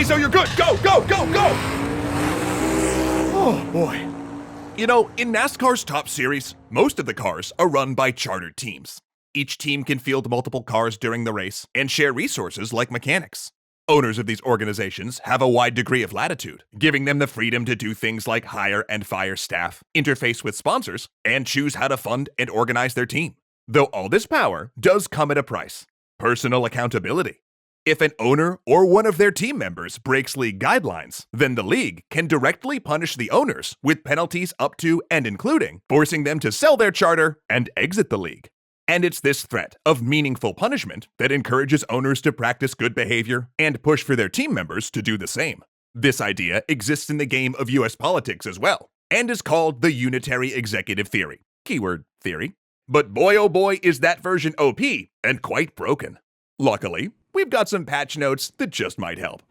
so you're good. Go, go, go, go! Oh, boy. You know, in NASCAR's top series, most of the cars are run by chartered teams. Each team can field multiple cars during the race and share resources like mechanics. Owners of these organizations have a wide degree of latitude, giving them the freedom to do things like hire and fire staff, interface with sponsors, and choose how to fund and organize their team. Though all this power does come at a price: personal accountability. If an owner or one of their team members breaks league guidelines, then the league can directly punish the owners with penalties up to and including forcing them to sell their charter and exit the league. And it's this threat of meaningful punishment that encourages owners to practice good behavior and push for their team members to do the same. This idea exists in the game of US politics as well, and is called the Unitary Executive Theory. Keyword theory. But boy oh boy is that version OP and quite broken. Luckily, we've got some patch notes that just might help.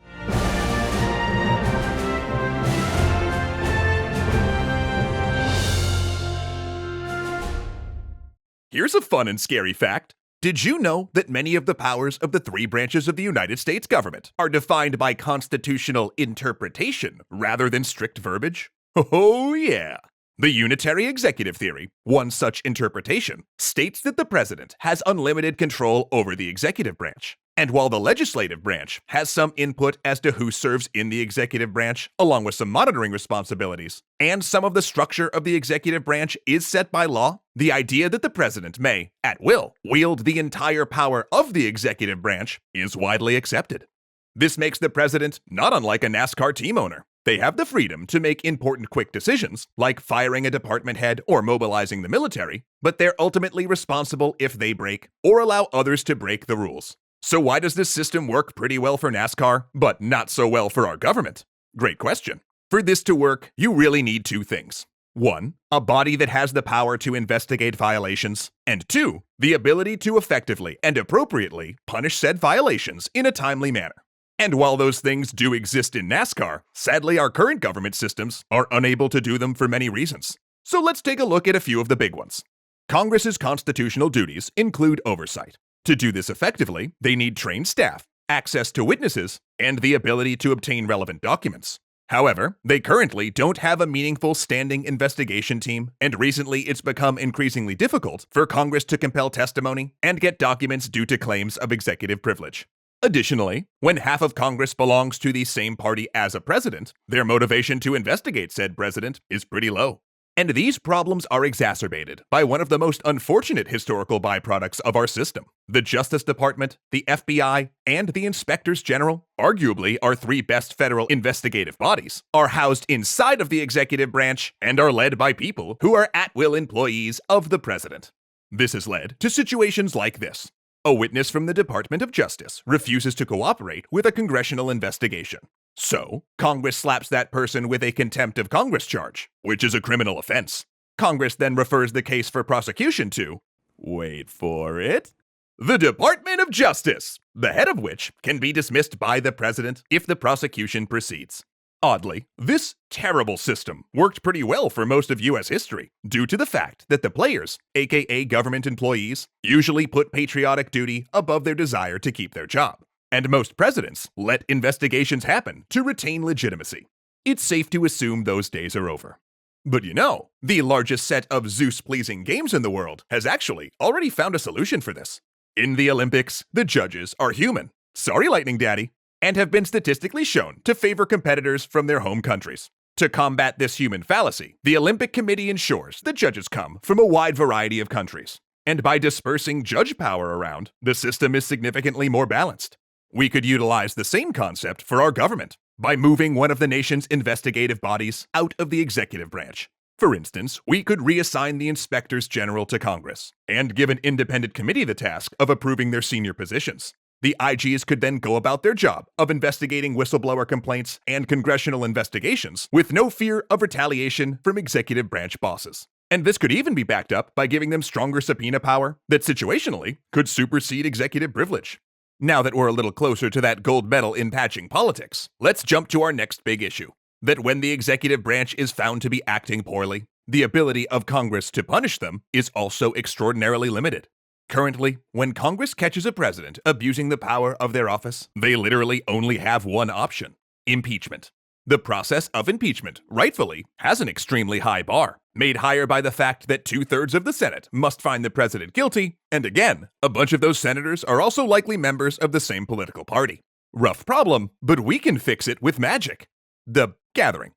Here's a fun and scary fact. Did you know that many of the powers of the three branches of the United States government are defined by constitutional interpretation rather than strict verbiage? Oh yeah! The Unitary Executive Theory, one such interpretation, states that the president has unlimited control over the executive branch. And while the legislative branch has some input as to who serves in the executive branch, along with some monitoring responsibilities, and some of the structure of the executive branch is set by law, the idea that the president may, at will, wield the entire power of the executive branch is widely accepted. This makes the president not unlike a NASCAR team owner. They have the freedom to make important quick decisions, like firing a department head or mobilizing the military, but they're ultimately responsible if they break or allow others to break the rules. So why does this system work pretty well for NASCAR, but not so well for our government? Great question. For this to work, you really need two things. 1, a body that has the power to investigate violations, and 2, the ability to effectively and appropriately punish said violations in a timely manner. And while those things do exist in NASCAR, sadly our current government systems are unable to do them for many reasons. So let's take a look at a few of the big ones. Congress's constitutional duties include oversight. To do this effectively, they need trained staff, access to witnesses, and the ability to obtain relevant documents. However, they currently don't have a meaningful standing investigation team, and recently it's become increasingly difficult for Congress to compel testimony and get documents due to claims of executive privilege. Additionally, when half of Congress belongs to the same party as a president, their motivation to investigate said president is pretty low. And these problems are exacerbated by one of the most unfortunate historical byproducts of our system. The Justice Department, the FBI, and the Inspectors General, arguably our three best federal investigative bodies, are housed inside of the executive branch and are led by people who are at-will employees of the president. This has led to situations like this. A witness from the Department of Justice refuses to cooperate with a congressional investigation. So, Congress slaps that person with a contempt of Congress charge, which is a criminal offense. Congress then refers the case for prosecution to, wait for it, the Department of Justice, the head of which can be dismissed by the president if the prosecution proceeds. Oddly, this terrible system worked pretty well for most of US history, due to the fact that the players, aka government employees, usually put patriotic duty above their desire to keep their job. And most presidents let investigations happen to retain legitimacy. It's safe to assume those days are over. But you know, the largest set of Zeus-pleasing games in the world has actually already found a solution for this. In the Olympics, the judges are human. Sorry, Lightning Daddy. And have been statistically shown to favor competitors from their home countries. To combat this human fallacy, the Olympic Committee ensures that judges come from a wide variety of countries. And by dispersing judge power around, the system is significantly more balanced. We could utilize the same concept for our government by moving one of the nation's investigative bodies out of the executive branch. For instance, we could reassign the Inspectors General to Congress and give an independent committee the task of approving their senior positions. The IGs could then go about their job of investigating whistleblower complaints and congressional investigations with no fear of retaliation from executive branch bosses. And this could even be backed up by giving them stronger subpoena power that situationally could supersede executive privilege. Now that we're a little closer to that gold medal in patching politics, let's jump to our next big issue. That when the executive branch is found to be acting poorly, the ability of Congress to punish them is also extraordinarily limited. Currently, when Congress catches a president abusing the power of their office, they literally only have one option: Impeachment. The process of impeachment, rightfully, has an extremely high bar, made higher by the fact that 2/3 of the Senate must find the president guilty, and again, a bunch of those senators are also likely members of the same political party. Rough problem, but we can fix it with magic. The Gathering.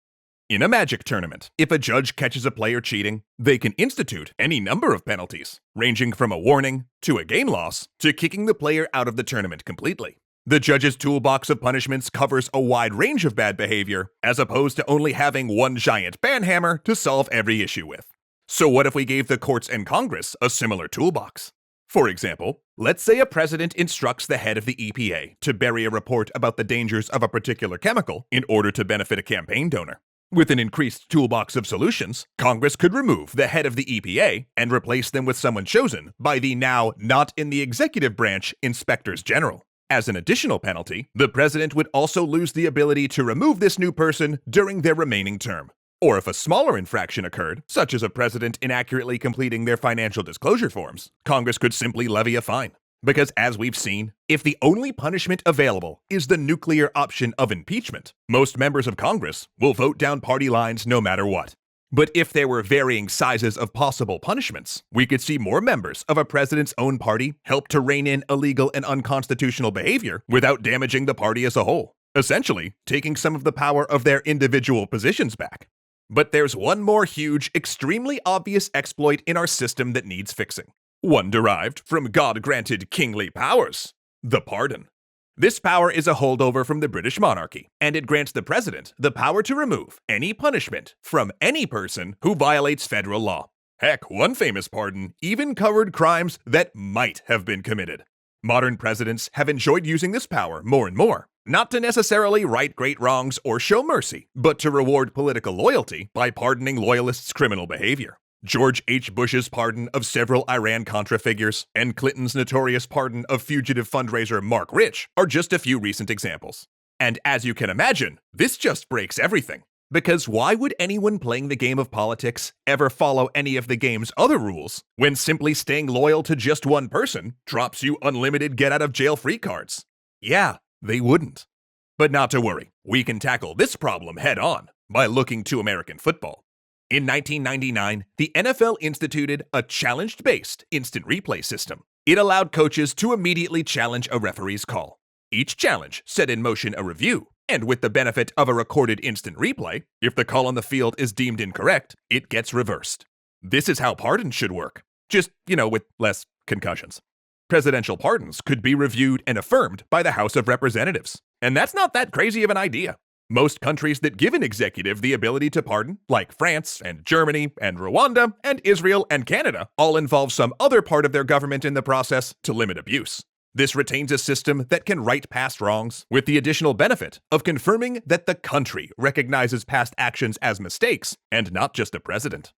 In a magic tournament, if a judge catches a player cheating, they can institute any number of penalties, ranging from a warning, to a game loss, to kicking the player out of the tournament completely. The judge's toolbox of punishments covers a wide range of bad behavior, as opposed to only having one giant banhammer to solve every issue with. So what if we gave the courts and Congress a similar toolbox? For example, let's say a president instructs the head of the EPA to bury a report about the dangers of a particular chemical in order to benefit a campaign donor. With an increased toolbox of solutions, Congress could remove the head of the EPA and replace them with someone chosen by the now not in the executive branch inspectors general. As an additional penalty, the president would also lose the ability to remove this new person during their remaining term. Or if a smaller infraction occurred, such as a president inaccurately completing their financial disclosure forms, Congress could simply levy a fine. Because as we've seen, if the only punishment available is the nuclear option of impeachment, most members of Congress will vote down party lines no matter what. But if there were varying sizes of possible punishments, we could see more members of a president's own party help to rein in illegal and unconstitutional behavior without damaging the party as a whole, essentially taking some of the power of their individual positions back. But there's one more huge, extremely obvious exploit in our system that needs fixing. One derived from God-granted kingly powers: the pardon. This power is a holdover from the British monarchy, and it grants the president the power to remove any punishment from any person who violates federal law. Heck, one famous pardon even covered crimes that might have been committed. Modern presidents have enjoyed using this power more and more, not to necessarily right great wrongs or show mercy, but to reward political loyalty by pardoning loyalists' criminal behavior. George H. Bush's pardon of several Iran-Contra figures and Clinton's notorious pardon of fugitive fundraiser Mark Rich are just a few recent examples. And as you can imagine, this just breaks everything. Because why would anyone playing the game of politics ever follow any of the game's other rules when simply staying loyal to just one person drops you unlimited get-out-of-jail-free cards? Yeah, they wouldn't. But not to worry, we can tackle this problem head-on by looking to American football. In 1999, the NFL instituted a challenge-based instant replay system. It allowed coaches to immediately challenge a referee's call. Each challenge set in motion a review, and with the benefit of a recorded instant replay, if the call on the field is deemed incorrect, it gets reversed. This is how pardons should work. Just, with less concussions. Presidential pardons could be reviewed and affirmed by the House of Representatives. And that's not that crazy of an idea. Most countries that give an executive the ability to pardon, like France and Germany and Rwanda and Israel and Canada, all involve some other part of their government in the process to limit abuse. This retains a system that can right past wrongs, with the additional benefit of confirming that the country recognizes past actions as mistakes, and not just a president.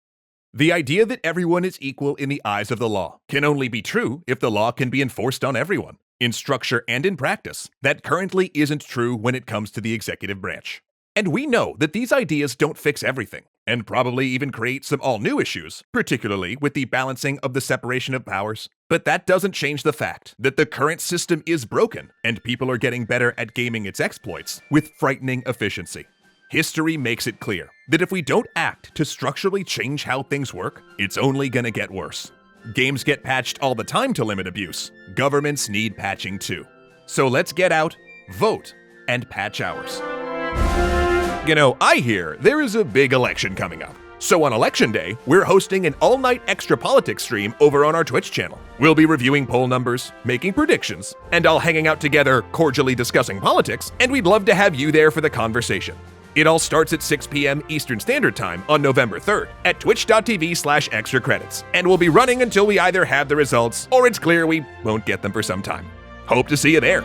The idea that everyone is equal in the eyes of the law can only be true if the law can be enforced on everyone. In structure and in practice, that currently isn't true when it comes to the executive branch. And we know that these ideas don't fix everything, and probably even create some all-new issues, particularly with the balancing of the separation of powers. But that doesn't change the fact that the current system is broken, and people are getting better at gaming its exploits with frightening efficiency. History makes it clear that if we don't act to structurally change how things work, it's only gonna get worse. Games get patched all the time to limit abuse. Governments need patching too. So let's get out, vote, and patch ours. I hear there is a big election coming up. So on election day, we're hosting an all-night extra politics stream over on our Twitch channel. We'll be reviewing poll numbers, making predictions, and all hanging out together, cordially discussing politics, and we'd love to have you there for the conversation. It all starts at 6 p.m. Eastern Standard Time on November 3rd at twitch.tv/extracredits, and we'll be running until we either have the results or it's clear we won't get them for some time. Hope to see you there.